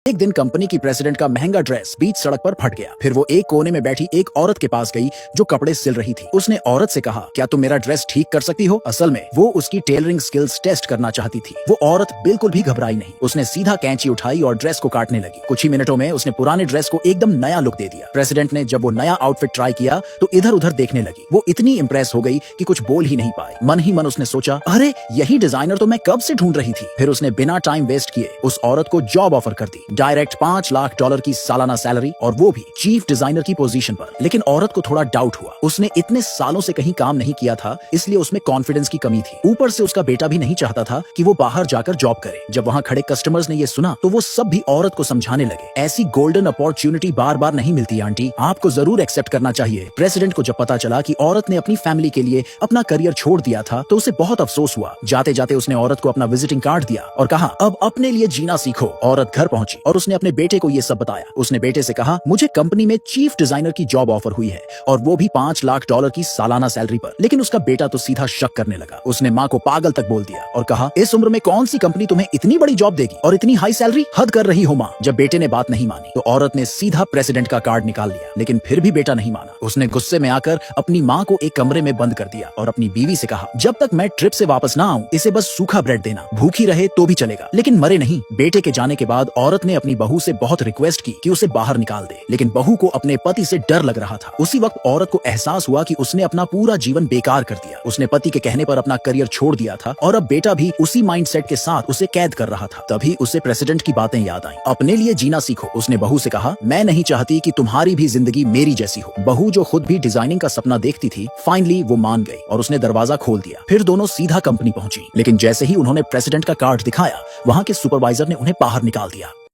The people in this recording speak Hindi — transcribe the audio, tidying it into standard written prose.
एक दिन कंपनी की प्रेसिडेंट का महंगा ड्रेस बीच सड़क पर फट गया। फिर वो एक कोने में बैठी एक औरत के पास गई जो कपड़े सिल रही थी। उसने औरत से कहा, क्या तुम मेरा ड्रेस ठीक कर सकती हो? असल में वो उसकी टेलरिंग स्किल्स टेस्ट करना चाहती थी। वो औरत बिल्कुल भी घबराई नहीं। उसने सीधा कैंची उठाई और ड्रेस को काटने लगी। कुछ ही मिनटों में उसने पुराने ड्रेस को एकदम नया लुक दे दिया। प्रेसिडेंट ने जब वो नया आउटफिट ट्राई किया तो इधर उधर देखने लगी। वो इतनी इंप्रेस हो गई कि कुछ बोल ही नहीं पाई। मन ही मन उसने सोचा, अरे यही डिजाइनर तो मैं कब से ढूंढ रही थी। फिर उसने बिना टाइम वेस्ट किए उस औरत को जॉब ऑफर कर दी। डायरेक्ट $5 लाख की सालाना सैलरी, और वो भी चीफ डिजाइनर की पोजीशन पर। लेकिन औरत को थोड़ा डाउट हुआ। उसने इतने सालों से कहीं काम नहीं किया था, इसलिए उसमें कॉन्फिडेंस की कमी थी। ऊपर से उसका बेटा भी नहीं चाहता था कि वो बाहर जाकर जॉब करे। जब वहाँ खड़े कस्टमर्स ने ये सुना तो वो सब भी औरत को समझाने लगे, ऐसी गोल्डन अपॉर्चुनिटी बार बार नहीं मिलती आंटी, आपको जरूर एक्सेप्ट करना चाहिए। प्रेसिडेंट को जब पता चला कि औरत ने अपनी फैमिली के लिए अपना करियर छोड़ दिया था तो उसे बहुत अफसोस हुआ। जाते जाते उसने औरत को अपना विजिटिंग कार्ड दिया और कहा, अब अपने लिए जीना सीखो। औरत घर पहुंची और उसने अपने बेटे को ये सब बताया। उसने बेटे से कहा, मुझे कंपनी में चीफ डिजाइनर की जॉब ऑफर हुई है और वो भी $5 लाख की सालाना सैलरी पर। लेकिन उसका बेटा तो सीधा शक करने लगा। उसने माँ को पागल तक बोल दिया और कहा, इस उम्र में कौन सी कंपनी तुम्हें इतनी बड़ी जॉब देगी और इतनी हाई सैलरी? हद कर रही हो माँ। जब बेटे ने बात नहीं मानी तो औरत ने सीधा प्रेसिडेंट का कार्ड निकाल लिया। लेकिन फिर भी बेटा नहीं माना। उसने गुस्से में आकर अपनी माँ को एक कमरे में बंद कर दिया और अपनी बीवी से कहा, जब तक मैं ट्रिप से वापस ना आऊं इसे बस सूखा ब्रेड देना, भूखी रहे तो भी चलेगा लेकिन मरे नहीं। बेटे के जाने के बाद औरत ने अपनी बहू से बहुत रिक्वेस्ट की कि उसे बाहर निकाल दे, लेकिन बहू को अपने पति से डर लग रहा था। उसी वक्त औरत को एहसास हुआ कि उसने अपना पूरा जीवन बेकार कर दिया। उसने पति के कहने पर अपना करियर छोड़ दिया था और अब बेटा भी उसी माइंडसेट के साथ उसे कैद कर रहा था। तभी उसे प्रेसिडेंट की बातें याद आईं। अपने लिए जीना सीखो। उसने बहू से कहा, मैं नहीं चाहती कि तुम्हारी भी जिंदगी मेरी जैसी हो। बहू जो खुद भी डिजाइनिंग का सपना देखती थी, फाइनली वो मान गई और उसने दरवाजा खोल दिया। फिर दोनों सीधा कंपनी पहुंची। लेकिन जैसे ही उन्होंने प्रेसिडेंट का कार्ड दिखाया, वहां के सुपरवाइजर ने उन्हें बाहर निकाल दिया।